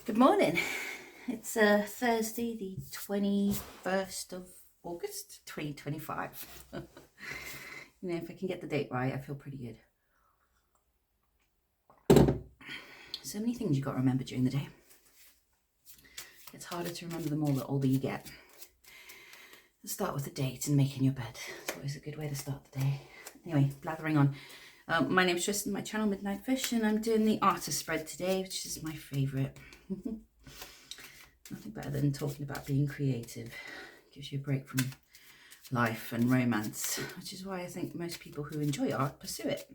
Good morning. It's Thursday, the 21st of August, 2025. If I can get the date right, I feel pretty good. So many things you've got to remember during the day. It's harder to remember them all the older you get. Let's start with the date and making your bed. It's always a good way to start the day. Anyway, blathering on. My name's Tristan, my channel Midnight Fish, and I'm doing the artist spread today, which is my favourite. Nothing better than talking about being creative. Gives you a break from life and romance, which is why I think most people who enjoy art pursue it.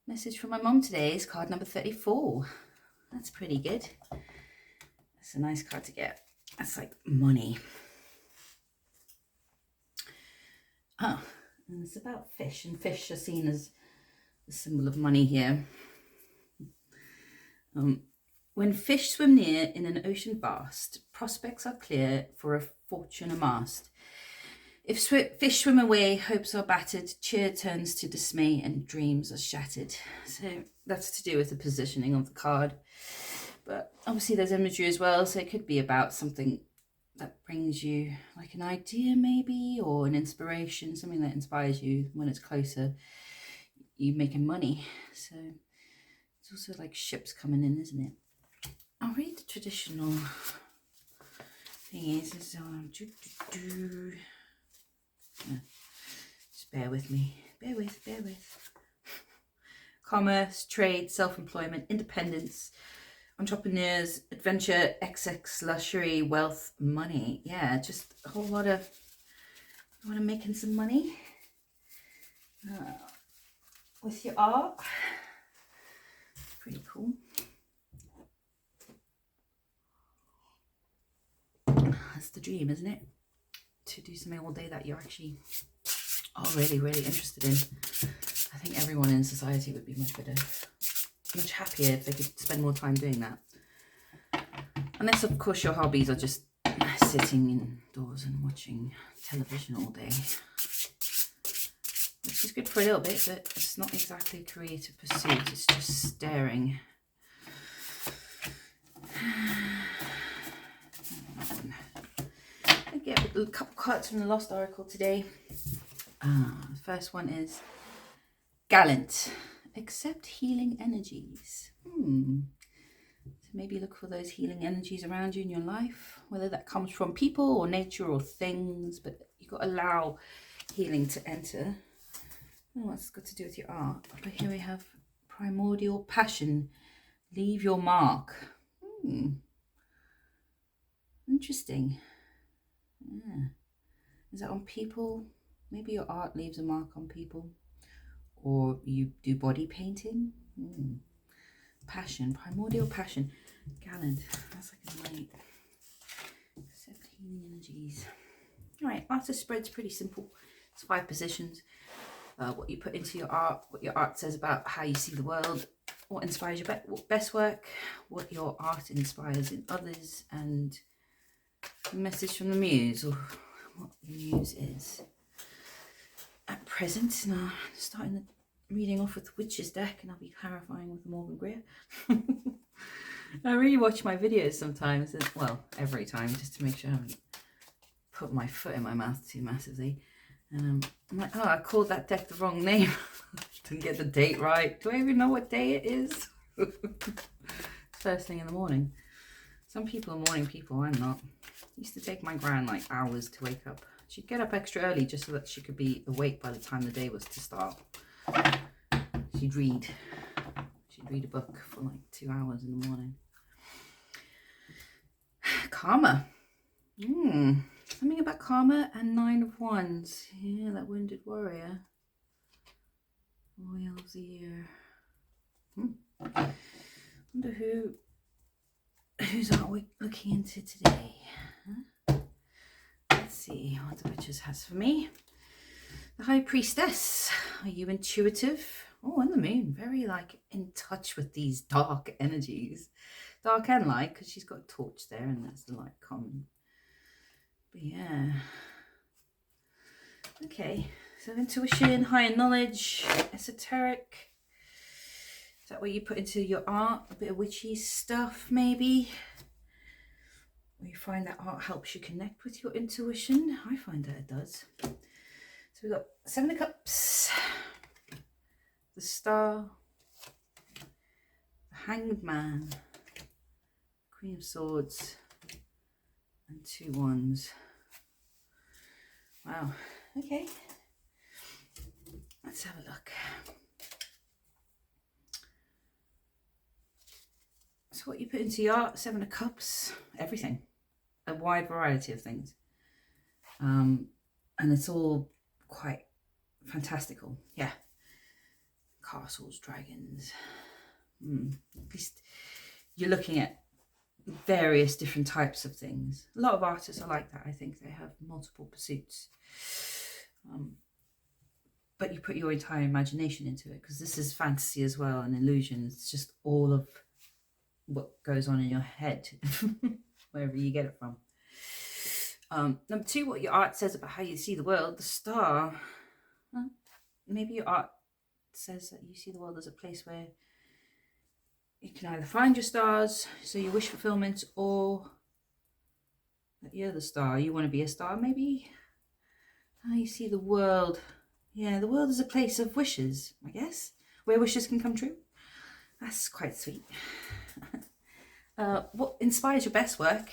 Message from my mum today is card number 34. That's pretty good. That's a nice card to get. That's like money. And it's about fish, and fish are seen as the symbol of money here. When fish swim near in an ocean vast, prospects are clear for a fortune amassed. If fish swim away, hopes are battered, cheer turns to dismay, and dreams are shattered. So that's to do with the positioning of the card. But obviously there's imagery as well, so it could be about something that brings you like an idea maybe, or an inspiration, something that inspires you. When it's closer, you're making money. So it's also like ships coming in, isn't it? I'll read the traditional thingies. Just bear with me. Bear with. Commerce, trade, self-employment, independence, entrepreneurs, adventure, XX, luxury, wealth, money. Yeah, just a whole lot of making some money with your art. Pretty cool. That's the dream, isn't it? To do something all day that you're actually really, really interested in. I think everyone in society would be much better, much happier if they could spend more time doing that. Unless, of course, your hobbies are just sitting indoors and watching television all day. Which is good for a little bit, but it's not exactly a creative pursuit. It's just staring. I get a couple cards from the Lost Oracle today. The first one is Gallant. Accept healing energies. So maybe look for those healing energies around you in your life, whether that comes from people or nature or things, but you've got to allow healing to enter. Oh, what's got to do with your art? But here we have Primordial Passion. Leave your mark. Interesting. Yeah. Is that on people? Maybe your art leaves a mark on people. Or you do body painting. Passion. Primordial Passion. Gallant. That's like a knight. Accept healing energies. Alright, artist spread's pretty simple. It's 5 positions. What you put into your art, what your art says about how you see the world, what inspires your best work, what your art inspires in others, and a message from the muse, or what the muse is at present. Now, starting the reading off with the Witch's deck, and I'll be clarifying with Morgan Greer. I rewatch my videos sometimes, and, well, every time, just to make sure I haven't put my foot in my mouth too massively. And I'm like, oh, I called that deck the wrong name. Didn't get the date right. Do I even know what day it is? First thing in the morning. Some people are morning people, I'm not. It used to take my gran like hours to wake up. She'd get up extra early just so that she could be awake by the time the day was to start. She'd read a book for like 2 hours in the morning. Karma. Something about karma and 9 of Wands. Yeah, that wounded warrior. Royal of the year. Wonder whose art we're looking into today. Let's see what the Witches has for me. The High Priestess. Are you intuitive? Oh, and the Moon. Very like in touch with these dark energies. Dark and light, because she's got a torch there, and that's the light common. But yeah. Okay, So intuition, higher knowledge, esoteric. Is that what you put into your art? A bit of witchy stuff, maybe? Or you find that art helps you connect with your intuition? I find that it does. So we've got Seven of Cups, the Star, the Hanged Man, Queen of Swords, and 2 Wands. Wow. Okay. Let's have a look. So what you put into your art, 7 of Cups, everything. A wide variety of things. And it's all quite fantastical. Yeah. Castles, dragons. At least you're looking at various different types of things. A lot of artists are like that. I think they have multiple pursuits. But you put your entire imagination into it, because this is fantasy as well, and illusion. It's just all of what goes on in your head, wherever you get it from. Number 2, what your art says about how you see the world. The Star. Maybe your art says that you see the world as a place where you can either find your stars, so your wish fulfillment, or that you're the star. You want to be a star, maybe? How you see the world. Yeah, the world is a place of wishes, I guess, where wishes can come true. That's quite sweet. What inspires your best work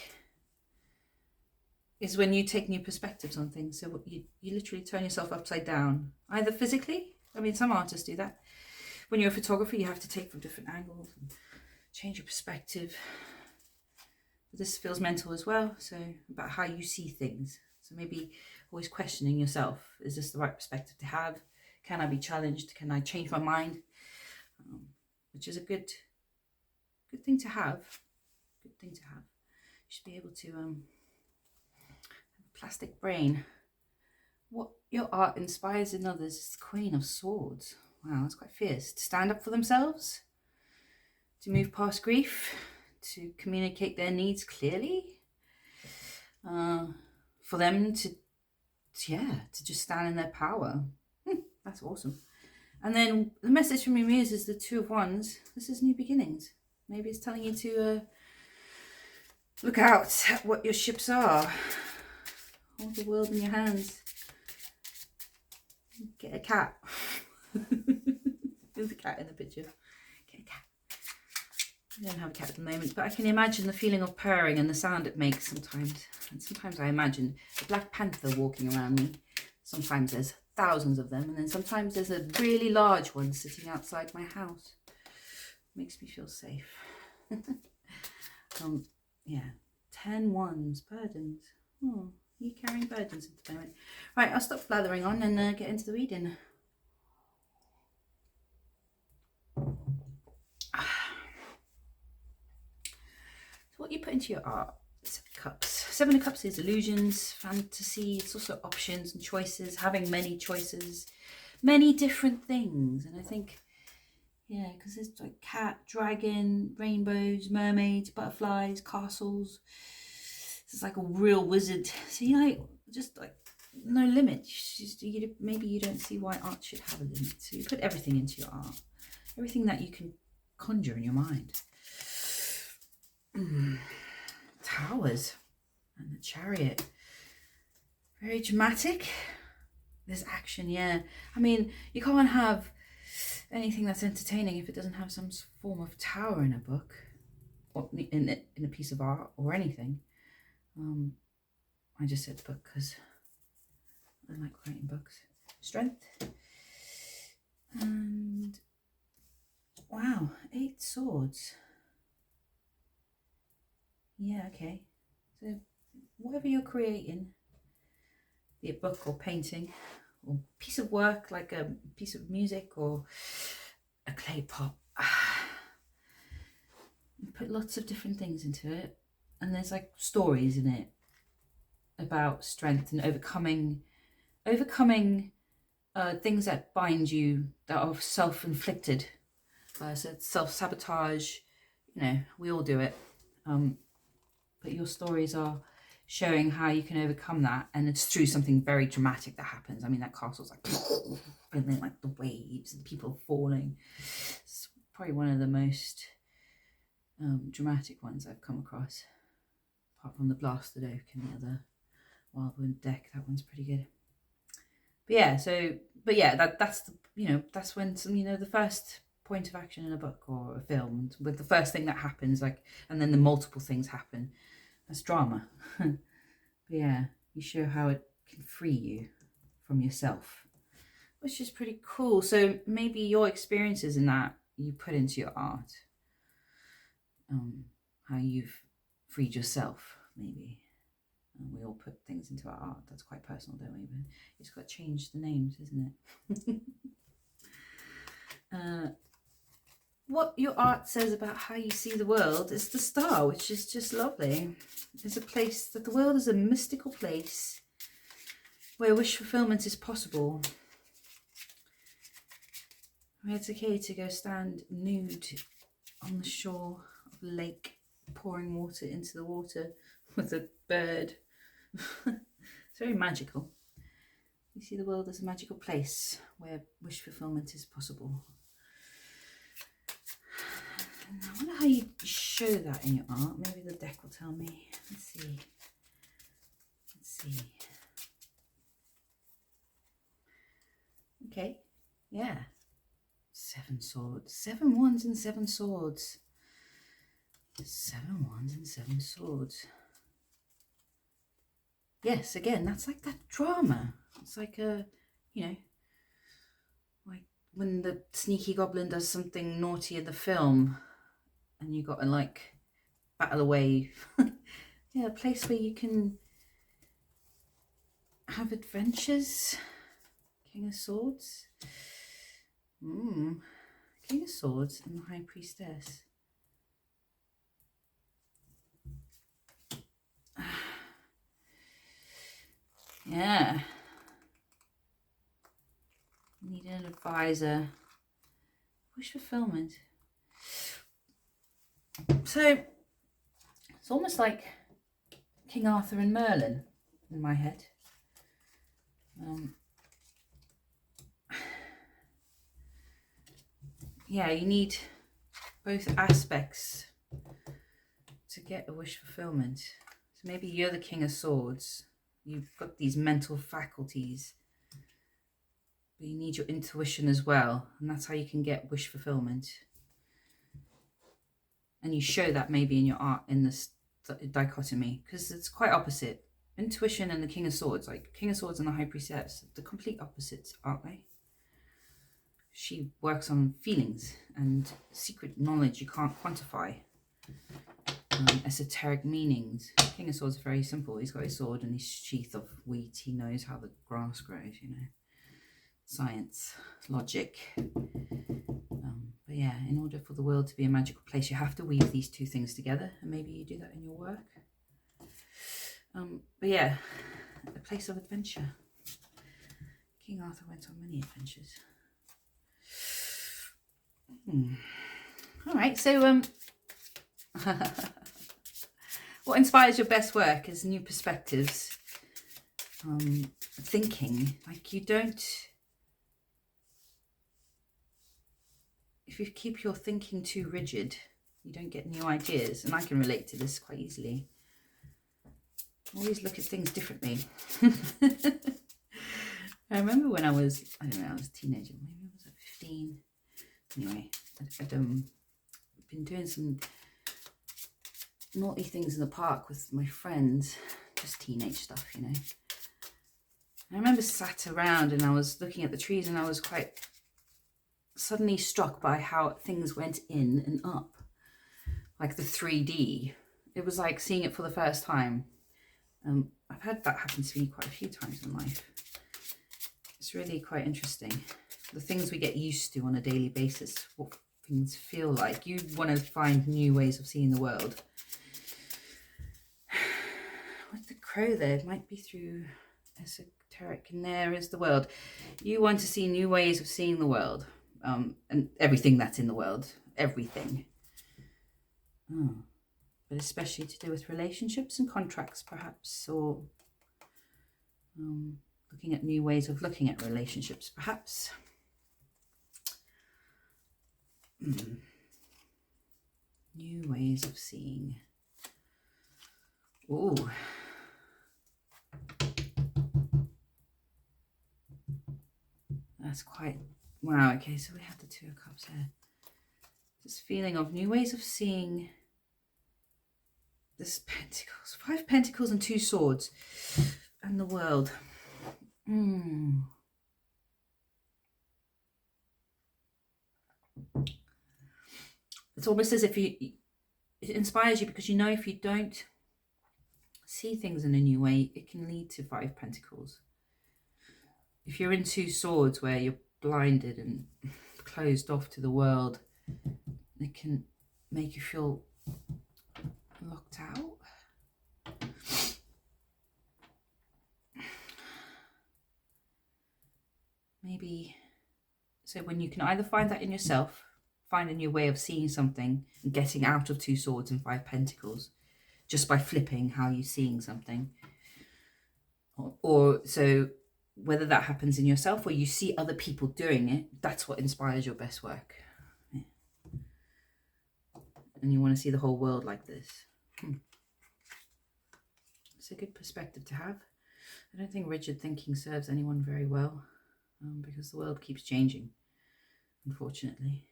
is when you take new perspectives on things. So you literally turn yourself upside down, either physically. I mean, some artists do that. When you're a photographer, you have to take from different angles and change your perspective. But this feels mental as well, so about how you see things. So maybe always questioning yourself. Is this the right perspective to have? Can I be challenged? Can I change my mind? Which is a good thing to have. Good thing to have. You should be able to have a plastic brain. What your art inspires in others is the Queen of Swords. Wow, that's quite fierce. To stand up for themselves, to move past grief, to communicate their needs clearly, for them to just stand in their power. That's awesome. And then the message from your muse is the 2 of Wands. This is new beginnings. Maybe it's telling you to look out at what your ships are. Hold the world in your hands. Get a cat. There's a cat in the picture. Get a cat. I don't have a cat at the moment, but I can imagine the feeling of purring and the sound it makes sometimes. And sometimes I imagine a black panther walking around me. Sometimes there's thousands of them, and then sometimes there's a really large one sitting outside my house. Makes me feel safe. Yeah. 10 Wands, burdens. Oh, are you carrying burdens at the moment? Right, I'll stop blathering on and get into the reading. So what you put into your art. 7 of Cups. 7 of Cups is illusions, fantasy. It's also options and choices, having many choices, many different things. And I think, yeah, because there's like cat, dragon, rainbows, mermaids, butterflies, castles. It's like a real wizard. So you like just like no limit. Maybe you don't see why art should have a limit. So you put everything into your art, everything that you can conjure in your mind. Towers and the Chariot. Very dramatic. There's action, yeah. I mean, you can't have anything that's entertaining if it doesn't have some form of tower in a book, or in a piece of art, or anything. I just said book because I like writing books. Strength. And wow, 8 swords. Yeah, okay. So whatever you're creating, be it book or painting or piece of work, like a piece of music or a clay pot, you put lots of different things into it, and there's like stories in it about strength and overcoming things that bind you, that are self-inflicted. So it's self-sabotage, you know, we all do it. But your stories are showing how you can overcome that, and it's through something very dramatic that happens. I mean, that castle's like, and then like the waves and people falling. It's probably one of the most dramatic ones I've come across, apart from the Blasted Oak and the other Wildwood deck. That one's pretty good. But yeah, that's the, that's when some, the first point of action in a book or a film, with the first thing that happens, like, and then the multiple things happen. That's drama. But yeah, you show how it can free you from yourself, which is pretty cool. So maybe your experiences in that you put into your art, how you've freed yourself, maybe. And we all put things into our art. That's quite personal, don't we? But it's got to change the names, isn't it? What your art says about how you see the world is the star, which is just lovely. It's a place that the world is a mystical place where wish fulfillment is possible. Where it's okay to go stand nude on the shore of a lake, pouring water into the water with a bird. It's very magical. You see the world as a magical place where wish fulfillment is possible. And I wonder how you show that in your art. Maybe the deck will tell me. Let's see. Okay, yeah. 7 swords. 7 wands and 7 swords. 7 wands and 7 swords. Yes, again, that's like that drama. It's like like when the sneaky goblin does something naughty in the film and you got to like battle away. Yeah, a place where you can have adventures. King of Swords. King of Swords and the High Priestess. Yeah. Need an advisor. Wish fulfillment. So it's almost like King Arthur and Merlin in my head. Yeah, you need both aspects to get a wish fulfillment. So maybe you're the King of Swords. You've got these mental faculties, but you need your intuition as well, and that's how you can get wish fulfillment. And you show that maybe in your art in this dichotomy, because it's quite opposite. Intuition and the King of Swords, like King of Swords and the High Priestess, the complete opposites, aren't they? She works on feelings and secret knowledge you can't quantify. Esoteric meanings. King of Swords is very simple. He's got his sword and his sheath of wheat. He knows how the grass grows, Science, logic. But yeah, in order for the world to be a magical place, you have to weave these two things together, and maybe you do that in your work. But yeah, a place of adventure. King Arthur went on many adventures. All right, so what inspires your best work is new perspectives, thinking. Like if you keep your thinking too rigid, you don't get new ideas. And I can relate to this quite easily. Always look at things differently. I remember when I was a teenager, maybe I was like 15. Anyway, I'd been doing some naughty things in the park with my friends, just teenage stuff, I remember sat around and I was looking at the trees and I was quite suddenly struck by how things went in and up, like the 3D. It was like seeing it for the first time. I've had that happen to me quite a few times in life. It's really quite interesting. The things we get used to on a daily basis, what things feel like. You want to find new ways of seeing the world. With the crow there, it might be through esoteric, and there is the world. You want to see new ways of seeing the world, and everything that's in the world, everything. But but especially to do with relationships and contracts, perhaps, or looking at new ways of looking at relationships, perhaps. New ways of seeing. Oh. That's quite, wow, okay, so we have the Two of Cups here. This feeling of new ways of seeing this Pentacles. 5 Pentacles and 2 Swords. And the world. It's almost as if it inspires you, because you know if you don't see things in a new way, it can lead to 5 Pentacles. If you're in 2 Swords where you're blinded and closed off to the world, it can make you feel locked out. Maybe, so when you can either find that in yourself, find a new way of seeing something and getting out of 2 Swords and 5 Pentacles just by flipping how you're seeing something. Or so whether that happens in yourself or you see other people doing it, that's what inspires your best work. Yeah. And you want to see the whole world like this. It's a good perspective to have. I don't think rigid thinking serves anyone very well, because the world keeps changing, unfortunately.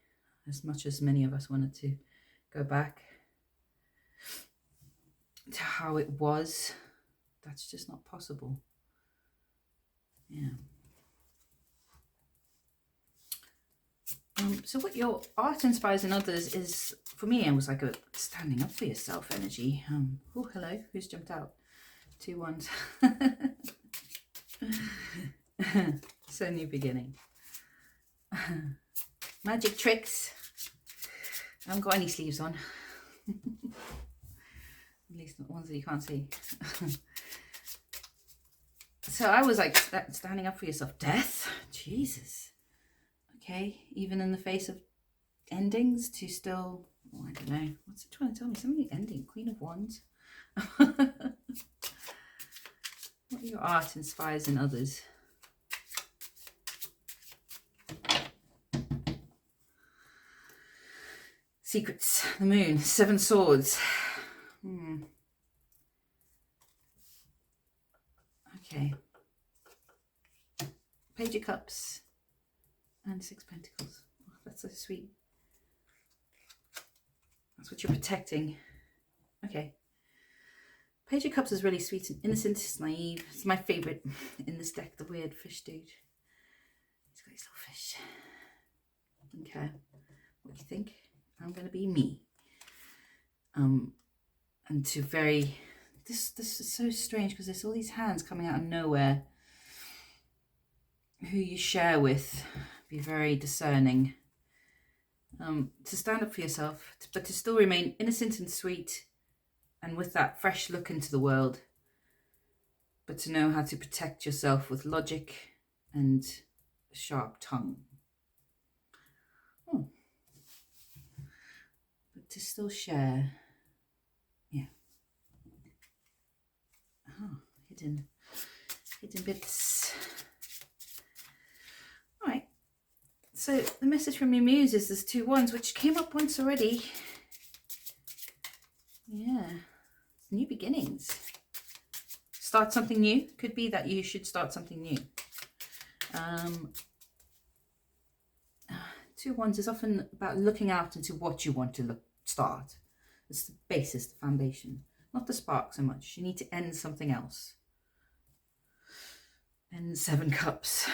As much as many of us wanted to go back to how it was, that's just not possible. Yeah. So what your art inspires in others is, for me, it was like a standing up for yourself energy. Oh, hello, who's jumped out? 2 ones. So new beginning. Magic tricks. I haven't got any sleeves on. At least not ones that you can't see. So I was like, standing up for yourself. Death? Jesus. Okay, even in the face of endings, to still, oh, I don't know. What's it trying to tell me? Something ending. Queen of Wands. What your art inspires in others. Secrets. The Moon. 7 Swords. Okay. Page of Cups. And 6 Pentacles. Oh, that's so sweet. That's what you're protecting. Okay. Page of Cups is really sweet and innocent. It's naive. It's my favourite in this deck, the weird fish dude. He's got his little fish. Don't care what you think. I'm going to be me. And to very... This is so strange because there's all these hands coming out of nowhere. Who you share with. Be very discerning. To stand up for yourself, but to still remain innocent and sweet, and with that fresh look into the world, but to know how to protect yourself with logic and a sharp tongue. But to still share. Yeah. Oh, hidden bits. All right. So the message from your muse is there's 2 wands, which came up once already. Yeah. New beginnings. Start something new. Could be that you should start something new. 2 wands is often about looking out into what you want to start. It's the basis, the foundation. Not the spark so much. You need to end something else. And 7 Cups.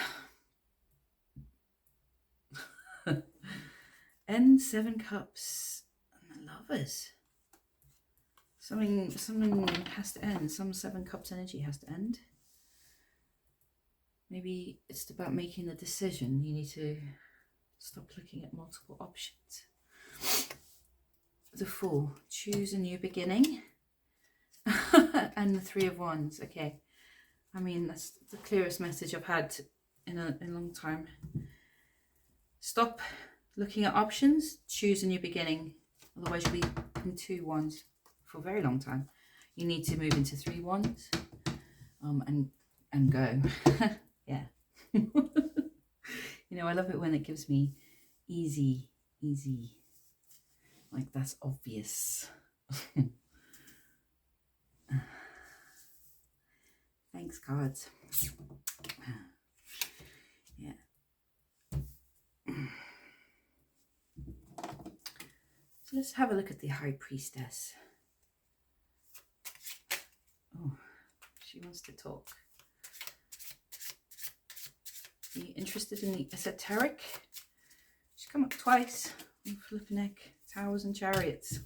End 7 Cups. And the Lovers. Something has to end. Some 7 Cups energy has to end. Maybe it's about making a decision. You need to stop looking at multiple options. The Fool. Choose a new beginning. And the 3 of Wands. Okay. I mean, that's the clearest message I've had in a long time. Stop looking at options. Choose a new beginning. Otherwise you'll be in 2 wands for a very long time. You need to move into 3 wands and go. Yeah. You know, I love it when it gives me easy, like that's obvious. Thanks, cards. Yeah. So let's have a look at the High Priestess. Oh, she wants to talk. Are you interested in the esoteric? She's come up twice. Oh, flipping heck. Towers and Chariots.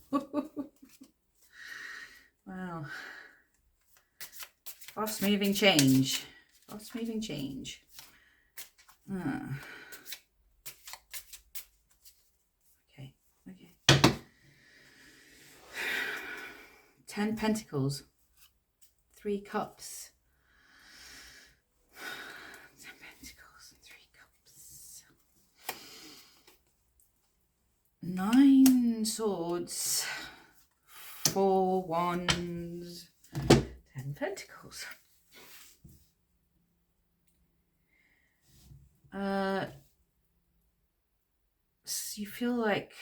Wow. Fast moving change. Fast moving change. Okay. 10 Pentacles. 3 Cups. 10 Pentacles and 3 Cups. 9 Swords. 4 Wands. 10 Pentacles. So you feel like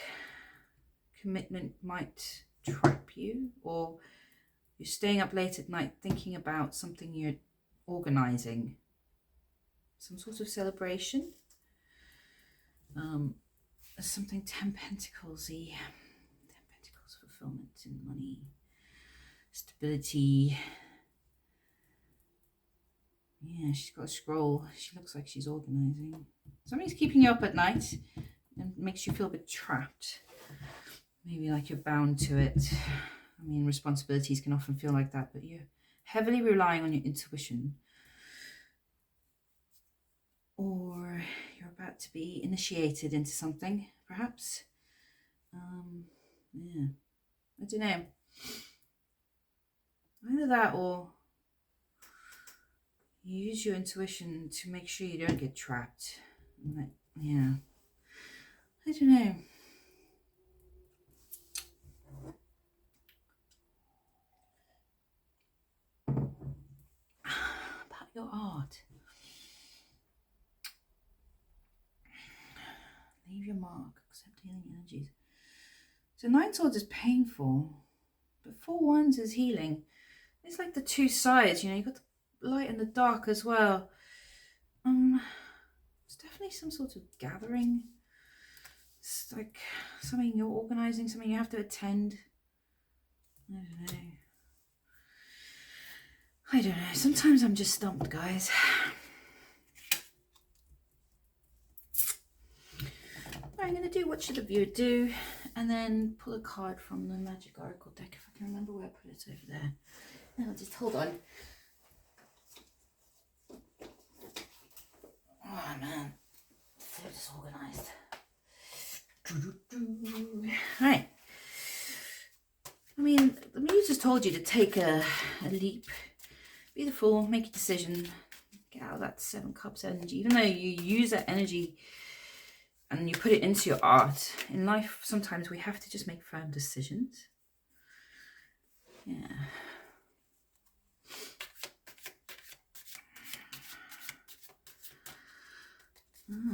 commitment might trap you, or you're staying up late at night thinking about something you're organizing, some sort of celebration. Something 10 Pentacles-y. 10 Pentacles, fulfillment in money, stability. Yeah, she's got a scroll. She looks like she's organizing. Something's keeping you up at night and makes you feel a bit trapped. Maybe like you're bound to it. I mean, responsibilities can often feel like that, but you're heavily relying on your intuition. Or you're about to be initiated into something, perhaps. Yeah, I don't know. Either that, or you use your intuition to make sure you don't get trapped. Yeah, I don't know. About your art. Leave your mark. Accept healing energies. So 9 Swords is painful, but 4 Wands is healing. It's like the two sides, you know, you've got the light and the dark as well. It's definitely some sort of gathering. It's like something you're organizing, something you have to attend. I don't know. Sometimes I'm just stumped, guys. I'm going to do what should the viewer do, and then pull a card from the Magic Oracle deck if I can remember where I put it over there. And I'll just hold on. Oh man, so disorganized. Right. I mean, the muse just told you to take a leap. Be the fool, make a decision, get out of that 7 Cups energy. Even though you use that energy and you put it into your art, in life sometimes we have to just make firm decisions. Yeah.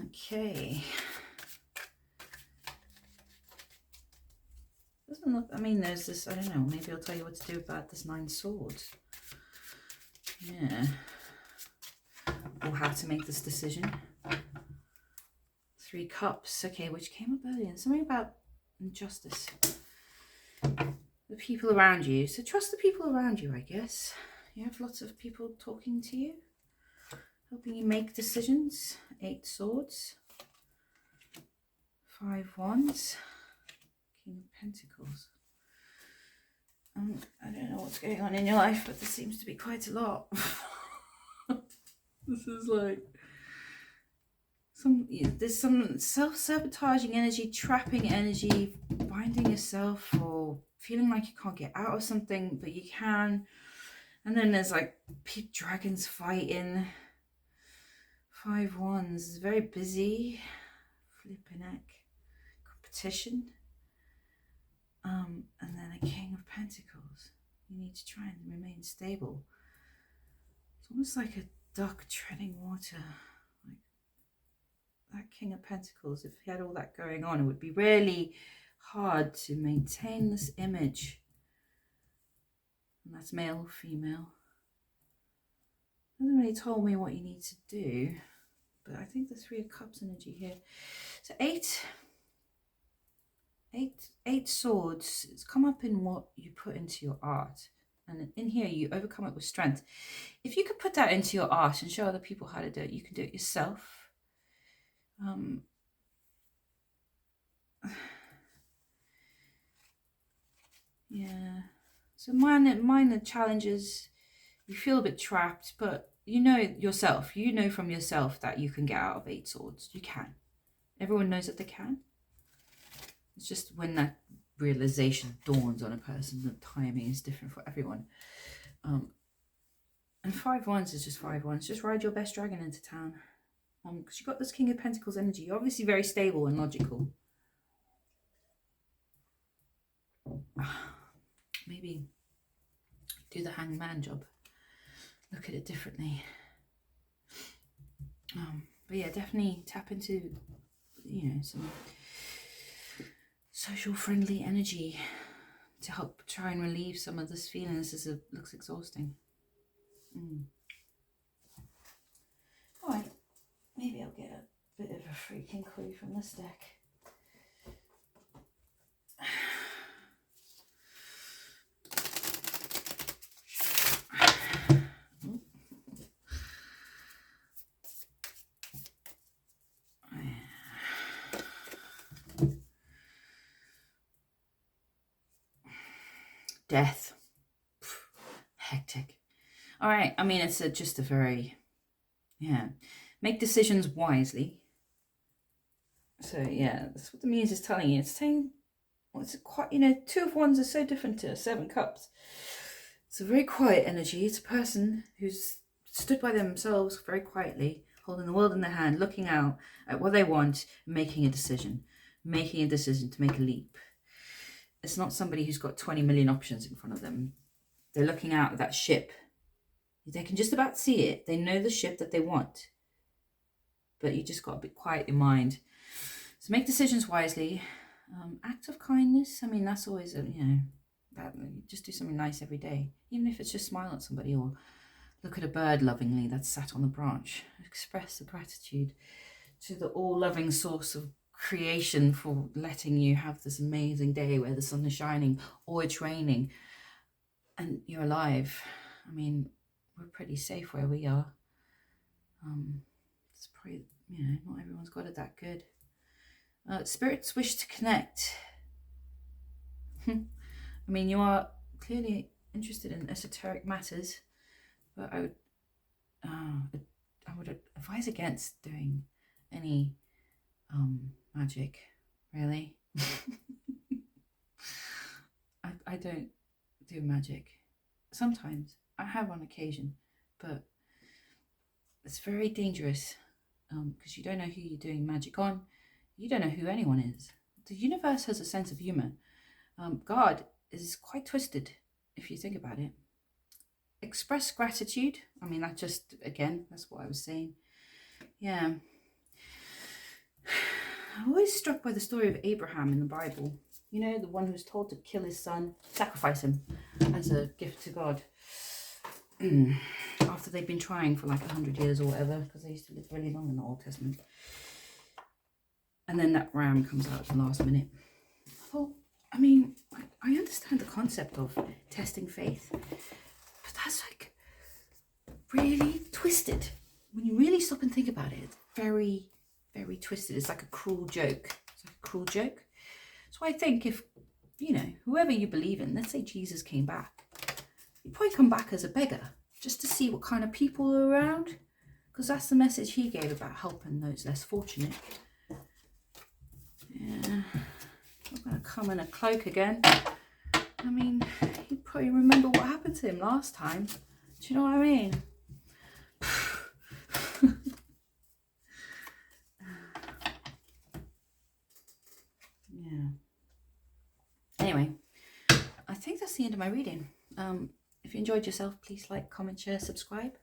Okay. Doesn't look, I mean, there's this, I don't know, maybe I'll tell you what to do about this 9 Swords. Yeah. Or how to make this decision. 3 Cups, okay, which came up earlier. Something about injustice. The people around you. So trust the people around you, I guess. You have lots of people talking to you, helping you make decisions. 8 Swords. 5 Wands. King of Pentacles. I don't know what's going on in your life, but there seems to be quite a lot. This is like there's some self-sabotaging energy, trapping energy, binding yourself, or feeling like you can't get out of something, but you can. And then there's like dragons fighting. 5 Wands is very busy. Flipping heck. Competition. And then a King of Pentacles. You need to try and remain stable. It's almost like a duck treading water. Like that King of Pentacles, if he had all that going on, it would be really hard to maintain this image. And that's male or female. Hasn't really told me what you need to do, but I think the Three of Cups energy here. So eight swords. It's come up in what you put into your art, and in here you overcome it with strength. If you could put that into your art and show other people how to do it, you can do it yourself. Yeah. So minor challenges. You feel a bit trapped, but you know yourself. You know from yourself that you can get out of Eight Swords. You can. Everyone knows that they can. It's just when that realization dawns on a person, the timing is different for everyone. And 5 Wands is just 5 Wands. Just ride your best dragon into town. Because you've got this King of Pentacles energy. You're obviously very stable and logical. Maybe do the hangman job. Look at it differently. But yeah, definitely tap into, some social friendly energy to help try and relieve some of this feeling. This looks exhausting. All right, maybe I'll get a bit of a freaking clue from this deck. Death. Hectic. All right, I mean, it's just a very, make decisions wisely. So yeah, that's what the Muse is telling you. It's saying, it's quite, 2 of Wands is so different to 7 Cups. It's a very quiet energy. It's a person who's stood by themselves very quietly, holding the world in their hand, looking out at what they want, making a decision to make a leap. It's not somebody who's got 20 million options in front of them. They're looking out at that ship. They can just about see it. They know the ship that they want. But you just got to be quiet your mind. So make decisions wisely. Act of kindness. I mean, that's always, just do something nice every day. Even if it's just smile at somebody or look at a bird lovingly that's sat on the branch. Express the gratitude to the all-loving source of creation for letting you have this amazing day where the sun is shining or it's raining and you're alive. I mean, we're pretty safe where we are. It's probably, not everyone's got it that good. Spirits wish to connect. I mean, you are clearly interested in esoteric matters, but I would advise against doing any magic, really. I don't do magic. Sometimes I have on occasion, but it's very dangerous because you don't know who you're doing magic on. You don't know who anyone is. The universe has a sense of humor. God is quite twisted if you think about it. Express gratitude. I mean, that's what I was saying. Yeah. I'm always struck by the story of Abraham in the Bible. The one who's told to kill his son, sacrifice him as a gift to God. After they've been trying for like 100 years or whatever, because they used to live really long in the Old Testament. And then that ram comes out at the last minute. I mean, I understand the concept of testing faith, but that's like really twisted. When you really stop and think about it, it's very, very twisted. It's like a cruel joke. So I think if, whoever you believe in, let's say Jesus came back, he'd probably come back as a beggar just to see what kind of people are around, because that's the message he gave about helping those less fortunate. Yeah, I'm going to come in a cloak again. I mean, you probably remember what happened to him last time. Do you know what I mean? Yeah. Anyway, that's the end of my reading. If you enjoyed yourself, please like, comment, share, subscribe.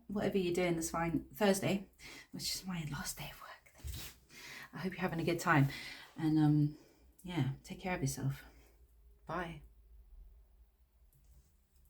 Whatever you're doing this fine. Thursday, which is my last day of work. Thank you. I hope you're having a good time. And yeah, take care of yourself. Bye.